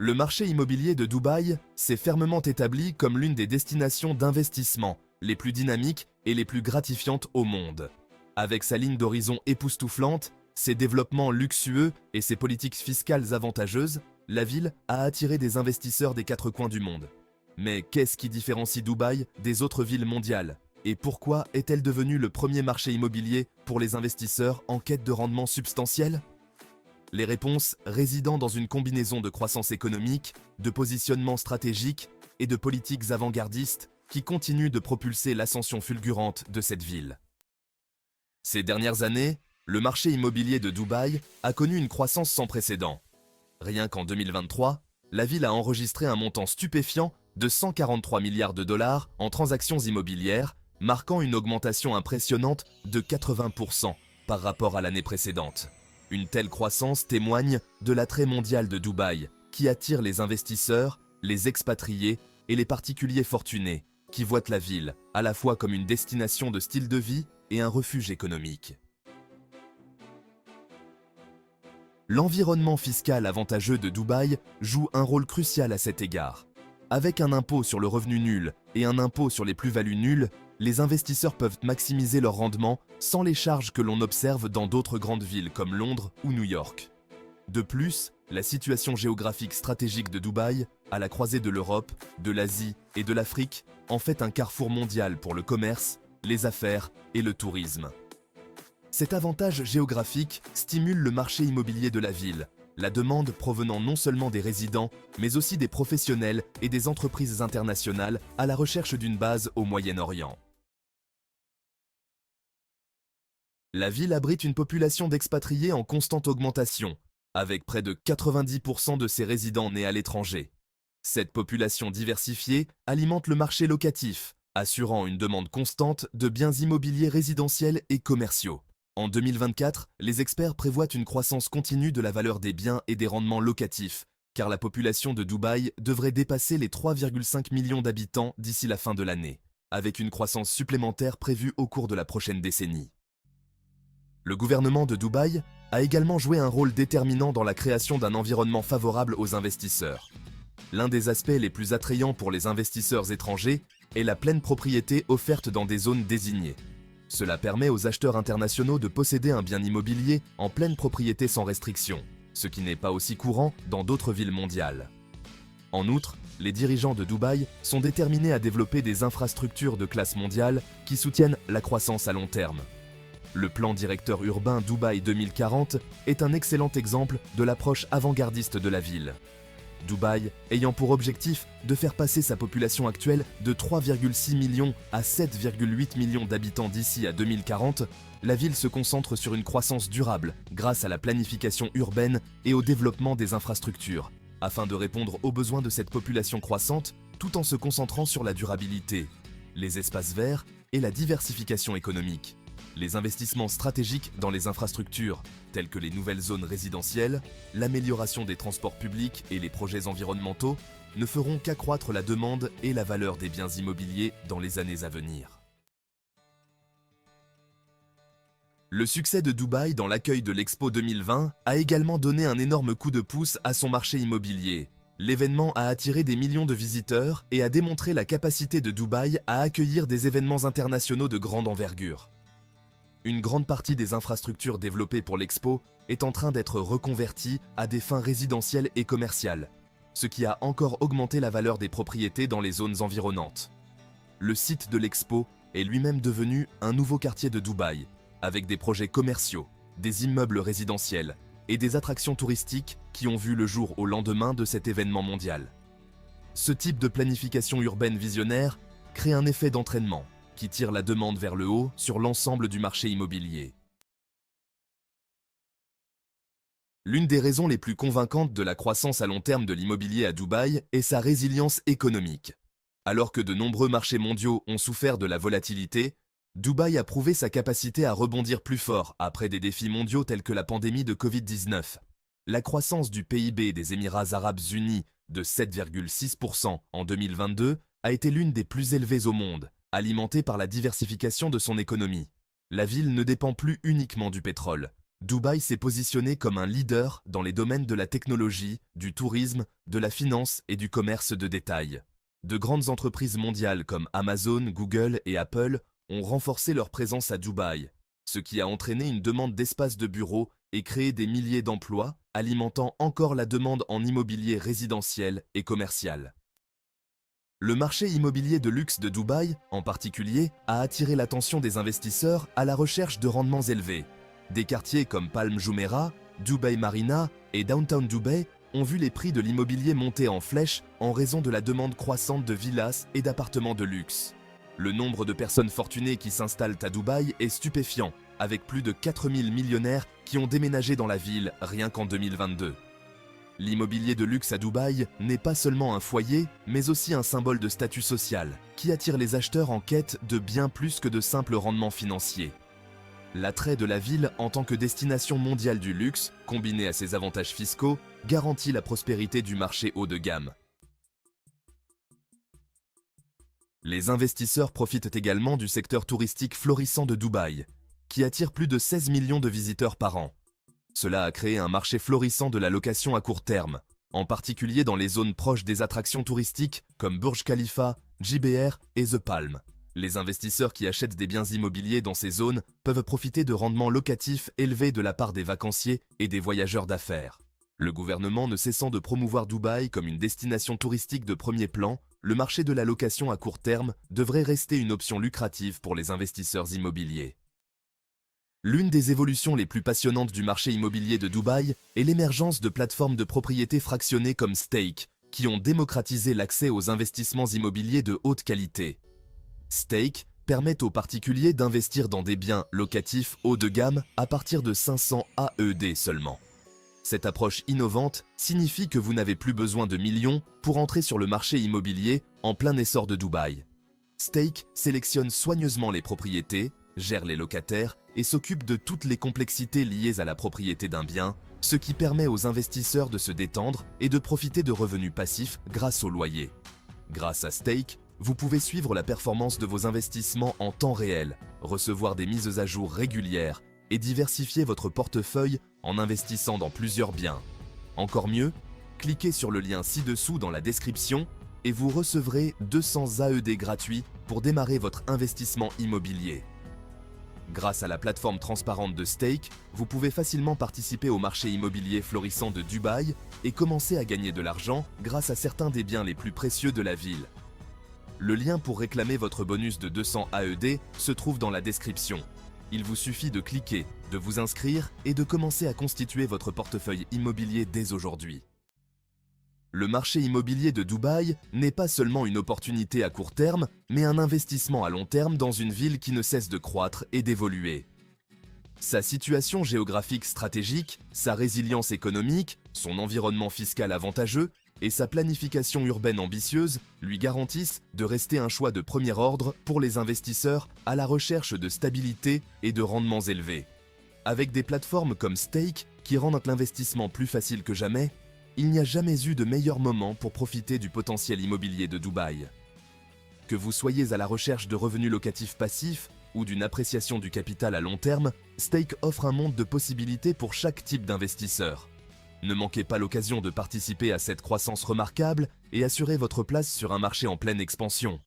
Le marché immobilier de Dubaï s'est fermement établi comme l'une des destinations d'investissement les plus dynamiques et les plus gratifiantes au monde. Avec sa ligne d'horizon époustouflante, ses développements luxueux et ses politiques fiscales avantageuses, la ville a attiré des investisseurs des quatre coins du monde. Mais qu'est-ce qui différencie Dubaï des autres villes mondiales? Et pourquoi est-elle devenue le premier marché immobilier pour les investisseurs en quête de rendement substantiel? Les réponses résident dans une combinaison de croissance économique, de positionnement stratégique et de politiques avant-gardistes qui continuent de propulser l'ascension fulgurante de cette ville. Ces dernières années, le marché immobilier de Dubaï a connu une croissance sans précédent. Rien qu'en 2023, la ville a enregistré un montant stupéfiant de 143 milliards de dollars en transactions immobilières, marquant une augmentation impressionnante de 80% par rapport à l'année précédente. Une telle croissance témoigne de l'attrait mondial de Dubaï, qui attire les investisseurs, les expatriés et les particuliers fortunés, qui voient la ville à la fois comme une destination de style de vie et un refuge économique. L'environnement fiscal avantageux de Dubaï joue un rôle crucial à cet égard. Avec un impôt sur le revenu nul et un impôt sur les plus-values nulles, les investisseurs peuvent maximiser leur rendement sans les charges que l'on observe dans d'autres grandes villes comme Londres ou New York. De plus, la situation géographique stratégique de Dubaï, à la croisée de l'Europe, de l'Asie et de l'Afrique, en fait un carrefour mondial pour le commerce, les affaires et le tourisme. Cet avantage géographique stimule le marché immobilier de la ville, la demande provenant non seulement des résidents, mais aussi des professionnels et des entreprises internationales à la recherche d'une base au Moyen-Orient. La ville abrite une population d'expatriés en constante augmentation, avec près de 90% de ses résidents nés à l'étranger. Cette population diversifiée alimente le marché locatif, assurant une demande constante de biens immobiliers résidentiels et commerciaux. En 2024, les experts prévoient une croissance continue de la valeur des biens et des rendements locatifs, car la population de Dubaï devrait dépasser les 3,5 millions d'habitants d'ici la fin de l'année, avec une croissance supplémentaire prévue au cours de la prochaine décennie. Le gouvernement de Dubaï a également joué un rôle déterminant dans la création d'un environnement favorable aux investisseurs. L'un des aspects les plus attrayants pour les investisseurs étrangers est la pleine propriété offerte dans des zones désignées. Cela permet aux acheteurs internationaux de posséder un bien immobilier en pleine propriété sans restriction, ce qui n'est pas aussi courant dans d'autres villes mondiales. En outre, les dirigeants de Dubaï sont déterminés à développer des infrastructures de classe mondiale qui soutiennent la croissance à long terme. Le plan directeur urbain Dubaï 2040 est un excellent exemple de l'approche avant-gardiste de la ville. Dubaï ayant pour objectif de faire passer sa population actuelle de 3,6 millions à 7,8 millions d'habitants d'ici à 2040, la ville se concentre sur une croissance durable grâce à la planification urbaine et au développement des infrastructures, afin de répondre aux besoins de cette population croissante tout en se concentrant sur la durabilité, les espaces verts et la diversification économique. Les investissements stratégiques dans les infrastructures, tels que les nouvelles zones résidentielles, l'amélioration des transports publics et les projets environnementaux, ne feront qu'accroître la demande et la valeur des biens immobiliers dans les années à venir. Le succès de Dubaï dans l'accueil de l'Expo 2020 a également donné un énorme coup de pouce à son marché immobilier. L'événement a attiré des millions de visiteurs et a démontré la capacité de Dubaï à accueillir des événements internationaux de grande envergure. Une grande partie des infrastructures développées pour l'Expo est en train d'être reconvertie à des fins résidentielles et commerciales, ce qui a encore augmenté la valeur des propriétés dans les zones environnantes. Le site de l'Expo est lui-même devenu un nouveau quartier de Dubaï, avec des projets commerciaux, des immeubles résidentiels et des attractions touristiques qui ont vu le jour au lendemain de cet événement mondial. Ce type de planification urbaine visionnaire crée un effet d'entraînement qui tire la demande vers le haut sur l'ensemble du marché immobilier. L'une des raisons les plus convaincantes de la croissance à long terme de l'immobilier à Dubaï est sa résilience économique. Alors que de nombreux marchés mondiaux ont souffert de la volatilité, Dubaï a prouvé sa capacité à rebondir plus fort après des défis mondiaux tels que la pandémie de Covid-19. La croissance du PIB des Émirats arabes unis de 7,6% en 2022 a été l'une des plus élevées au monde, alimentée par la diversification de son économie. La ville ne dépend plus uniquement du pétrole, Dubaï s'est positionné comme un leader dans les domaines de la technologie, du tourisme, de la finance et du commerce de détail. De grandes entreprises mondiales comme Amazon, Google et Apple ont renforcé leur présence à Dubaï, ce qui a entraîné une demande d'espace de bureau et créé des milliers d'emplois, alimentant encore la demande en immobilier résidentiel et commercial. Le marché immobilier de luxe de Dubaï, en particulier, a attiré l'attention des investisseurs à la recherche de rendements élevés. Des quartiers comme Palm Jumeirah, Dubai Marina et Downtown Dubai ont vu les prix de l'immobilier monter en flèche en raison de la demande croissante de villas et d'appartements de luxe. Le nombre de personnes fortunées qui s'installent à Dubaï est stupéfiant, avec plus de 4000 millionnaires qui ont déménagé dans la ville rien qu'en 2022. L'immobilier de luxe à Dubaï n'est pas seulement un foyer, mais aussi un symbole de statut social, qui attire les acheteurs en quête de bien plus que de simples rendements financiers. L'attrait de la ville en tant que destination mondiale du luxe, combiné à ses avantages fiscaux, garantit la prospérité du marché haut de gamme. Les investisseurs profitent également du secteur touristique florissant de Dubaï, qui attire plus de 16 millions de visiteurs par an. Cela a créé un marché florissant de la location à court terme, en particulier dans les zones proches des attractions touristiques comme Burj Khalifa, JBR et The Palm. Les investisseurs qui achètent des biens immobiliers dans ces zones peuvent profiter de rendements locatifs élevés de la part des vacanciers et des voyageurs d'affaires. Le gouvernement ne cessant de promouvoir Dubaï comme une destination touristique de premier plan, le marché de la location à court terme devrait rester une option lucrative pour les investisseurs immobiliers. L'une des évolutions les plus passionnantes du marché immobilier de Dubaï est l'émergence de plateformes de propriété fractionnées comme Stake, qui ont démocratisé l'accès aux investissements immobiliers de haute qualité. Stake permet aux particuliers d'investir dans des biens locatifs haut de gamme à partir de 500 AED seulement. Cette approche innovante signifie que vous n'avez plus besoin de millions pour entrer sur le marché immobilier en plein essor de Dubaï. Stake sélectionne soigneusement les propriétés, gère les locataires et s'occupe de toutes les complexités liées à la propriété d'un bien, ce qui permet aux investisseurs de se détendre et de profiter de revenus passifs grâce au loyer. Grâce à Stake, vous pouvez suivre la performance de vos investissements en temps réel, recevoir des mises à jour régulières et diversifier votre portefeuille en investissant dans plusieurs biens. Encore mieux, cliquez sur le lien ci-dessous dans la description et vous recevrez 200 AED gratuits pour démarrer votre investissement immobilier. Grâce à la plateforme transparente de Stake, vous pouvez facilement participer au marché immobilier florissant de Dubaï et commencer à gagner de l'argent grâce à certains des biens les plus précieux de la ville. Le lien pour réclamer votre bonus de 200 AED se trouve dans la description. Il vous suffit de cliquer, de vous inscrire et de commencer à constituer votre portefeuille immobilier dès aujourd'hui. Le marché immobilier de Dubaï n'est pas seulement une opportunité à court terme, mais un investissement à long terme dans une ville qui ne cesse de croître et d'évoluer. Sa situation géographique stratégique, sa résilience économique, son environnement fiscal avantageux et sa planification urbaine ambitieuse lui garantissent de rester un choix de premier ordre pour les investisseurs à la recherche de stabilité et de rendements élevés. Avec des plateformes comme Stake qui rendent l'investissement plus facile que jamais, il n'y a jamais eu de meilleur moment pour profiter du potentiel immobilier de Dubaï. Que vous soyez à la recherche de revenus locatifs passifs ou d'une appréciation du capital à long terme, Stake offre un monde de possibilités pour chaque type d'investisseur. Ne manquez pas l'occasion de participer à cette croissance remarquable et assurez votre place sur un marché en pleine expansion.